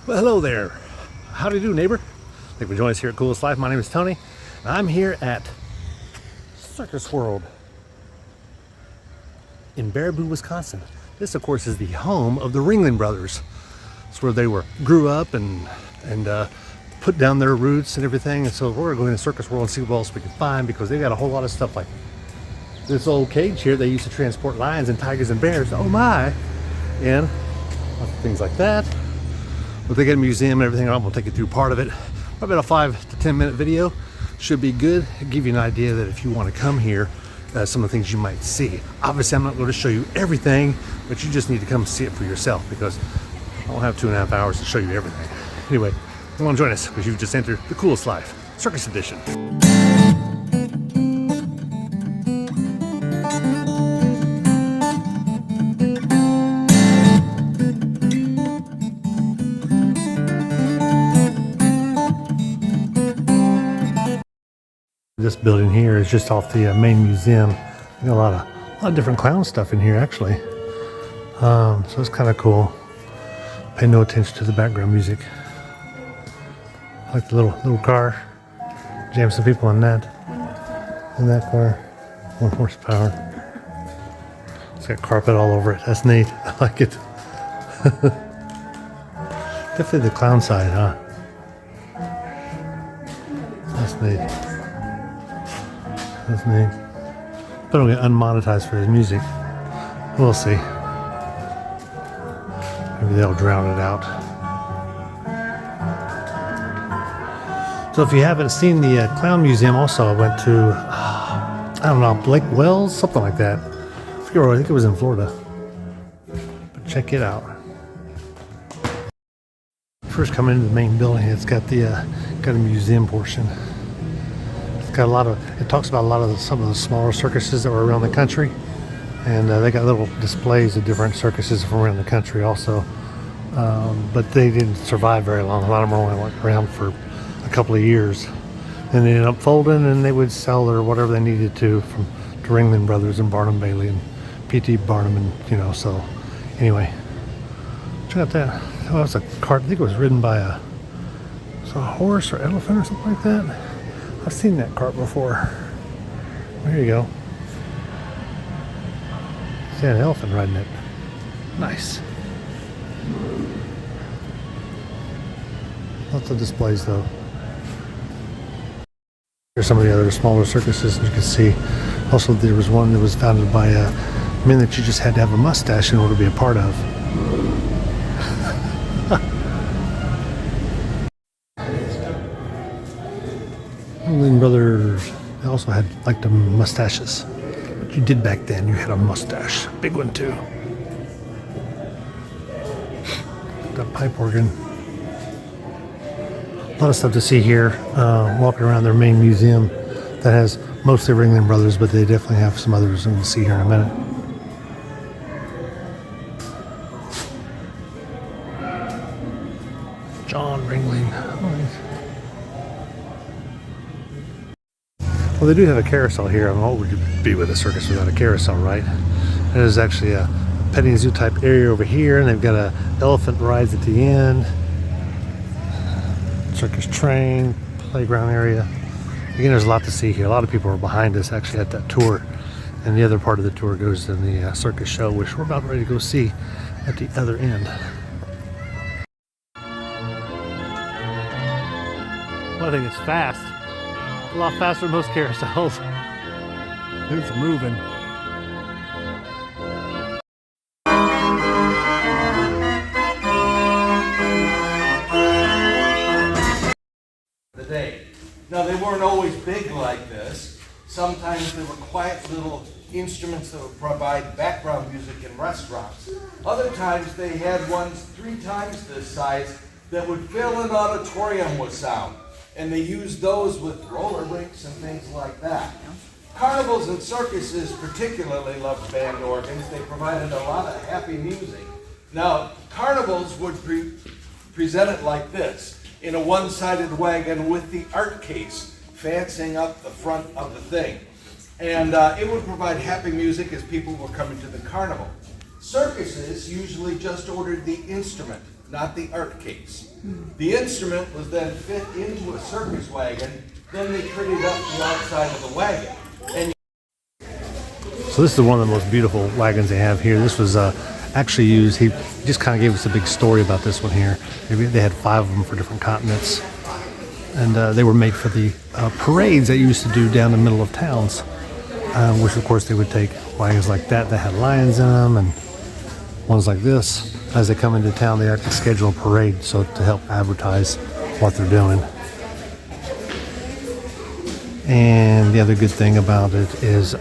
Well, hello there. How do you do, neighbor? Thank you for joining us here at Coolest Life. My name is Tony, and I'm here at Circus World in Baraboo, Wisconsin. This, of course, is the home of the Ringling Brothers. It's where they grew up and put down their roots and everything. And so we're going to Circus World and see what else we can find, because they got a whole lot of stuff like this old cage here they used to transport lions and tigers and bears. Oh my! And lots of things like that. But they got a museum and everything. I'm gonna take you through part of it. Probably about a 5 to 10 minute video. Should be good. It'll give you an idea that if you want to come here, some of the things you might see. Obviously, I'm not going to show you everything, but you just need to come see it for yourself, because I don't have 2.5 hours to show you everything. Anyway, come on, join us, because you've just entered the Coolest Life, Circus Edition. This building here is just off the main museum. You got a lot of different clown stuff in here, actually. So it's kind of cool. Pay no attention to the background music. I like the little car. Jam some people in that. In that car. 1 horsepower. It's got carpet all over it. That's neat. I like it. Definitely the clown side, huh? That's neat. That's neat. But it'll get unmonetized for his music. We'll see. Maybe they'll drown it out. So if you haven't seen the Clown Museum, also I went to, I don't know, Blake Wells, something like that. I forget where, I think it was in Florida. But check it out. First coming into the main building, it's got got a museum portion. Got a lot of, it talks about some of the smaller circuses that were around the country, and they got little displays of different circuses from around the country also, but they didn't survive very long. A lot of them only went around for a couple of years, and they ended up folding, and they would sell their whatever they needed to Ringling Brothers and Barnum Bailey and P.T. Barnum, and so anyway, check out that. Oh, that was a cart. I think it was ridden by a horse or elephant or something like that. I've seen that cart before. There you go. See an elephant riding it. Nice. Lots of displays though. Here's some of the other smaller circuses, and you can see also there was one that was founded by men that you just had to have a mustache in order to be a part of. Ringling Brothers, they also had like the mustaches. What you did back then, you had a mustache. Big one too. The pipe organ. A lot of stuff to see here. Walking around their main museum that has mostly Ringling Brothers, but they definitely have some others I'm going to see here in a minute. John Ringling. Well, they do have a carousel here. I mean, what would you be with a circus without a carousel, right? There's actually a petting zoo type area over here, and they've got a elephant rides at the end. Circus train, playground area. Again, there's a lot to see here. A lot of people are behind us actually at that tour, and the other part of the tour goes to the circus show, which we're about ready to go see at the other end. Well, I think it's fast. A lot faster than most carousels. It's moving. The day. Now they weren't always big like this. Sometimes they were quiet little instruments that would provide background music in restaurants. Other times they had ones 3 times this size that would fill an auditorium with sound. And they used those with roller rinks and things like that. Carnivals and circuses particularly loved band organs. They provided a lot of happy music. Now, carnivals would present it like this, in a one-sided wagon with the art case fancying up the front of the thing. And it would provide happy music as people were coming to the carnival. Circuses usually just ordered the instrument. not the art case. The instrument was then fit into a circus wagon, then they prettied up the outside of the wagon. And so this is one of the most beautiful wagons they have here. This was actually used, he just kind of gave us a big story about this one here. They had 5 of them for different continents. And they were made for the parades that you used to do down the middle of towns. Which of course they would take wagons like that had lions in them, and ones like this. As they come into town, they have to schedule a parade so to help advertise what they're doing. And the other good thing about it is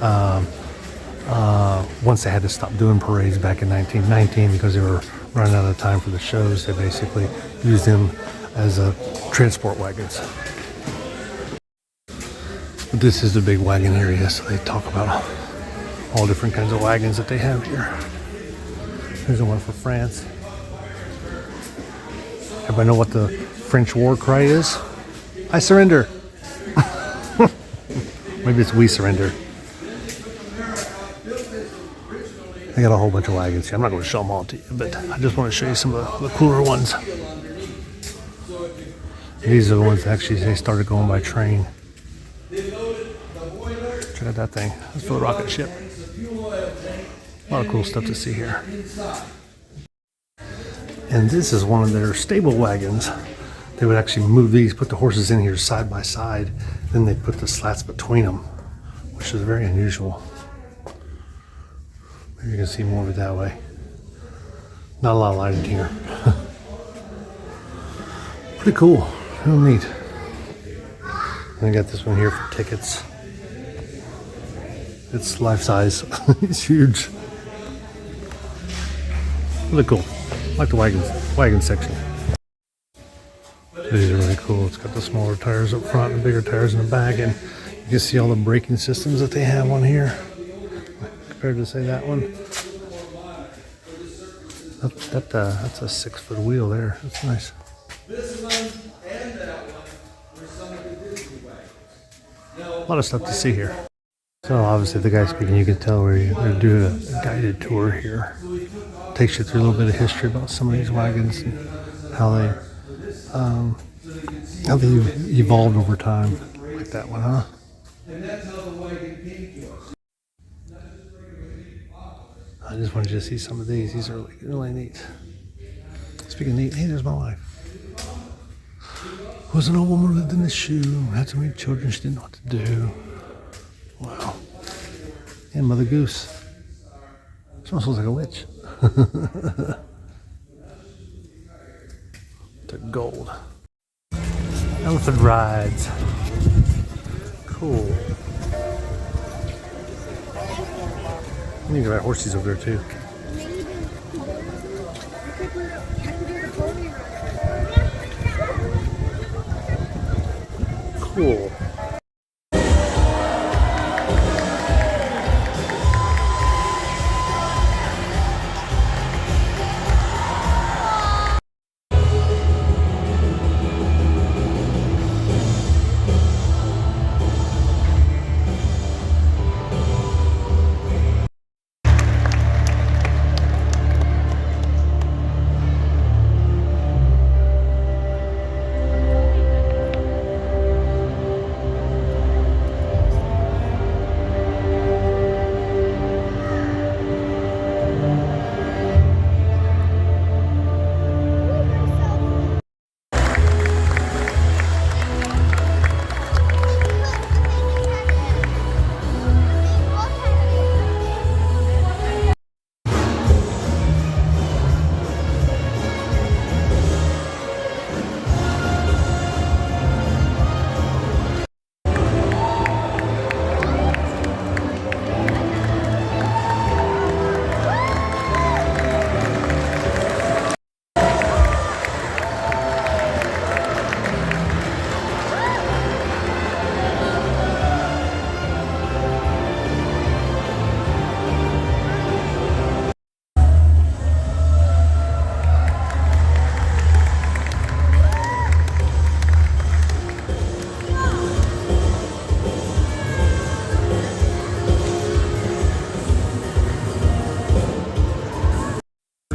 once they had to stop doing parades back in 1919 because they were running out of time for the shows, they basically used them as transport wagons. But this is the big wagon area, so they talk about all different kinds of wagons that they have here. Here's the one for France. Everybody know what the French war cry is? I surrender. Maybe it's we surrender. I got a whole bunch of wagons here. I'm not going to show them all to you, but I just want to show you some of the cooler ones. These are the ones that actually they started going by train. Check out that thing. That's for the rocket ship. A lot of cool stuff to see here. And this is one of their stable wagons. They would actually move these, put the horses in here side by side, then they'd put the slats between them, which is very unusual. Maybe you can see more of it that way. Not a lot of light in here. Pretty cool. Real neat. And I got this one here for tickets. It's life size. It's huge. Really cool. I like the wagon section. These are really cool. It's got the smaller tires up front and the bigger tires in the back, and you can see all the braking systems that they have on here compared to say that one. That's a 6-foot wheel there. That's nice. this one and that one were some of the Disney wagons. A lot of stuff to see here. So obviously the guy speaking, you can tell where they're doing a guided tour here. Takes you through a little bit of history about some of these wagons and how they evolved over time. Like that one, huh? And that's how the wagon came to us. I just wanted you to see some of these. These are really neat. Speaking of neat, hey, there's my wife. Was an old woman who lived in a shoe, had so many children she didn't know what to do. Wow. And Mother Goose. She almost looks like a witch. To gold. Elephant rides. Cool. You need to ride horses over there too. Cool.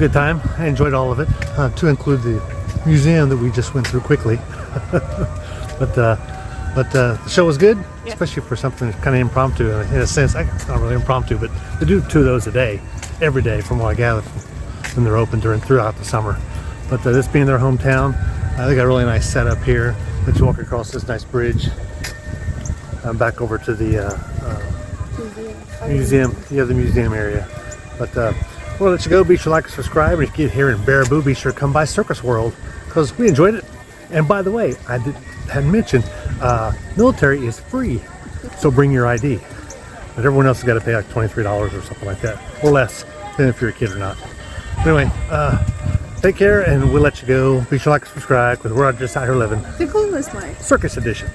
good time. I enjoyed all of it, to include the museum that we just went through quickly. but the show was good, especially for something kind of impromptu. In a sense, not really impromptu, but they do 2 of those a day, every day, from what I gather, when they're open throughout the summer. But this being their hometown, they got a really nice setup here. Let you walk across this nice bridge back over to the museum. The museum area. But we'll let you go. Be sure to like and subscribe. And if you get here in Baraboo, be sure to come by Circus World because we enjoyed it. And by the way, hadn't mentioned, military is free, so bring your ID. But everyone else has got to pay like $23 or something like that, or less, than if you're a kid or not. Anyway, take care, and we'll let you go. Be sure to like and subscribe because we're just out here living The coolest life. Circus Edition.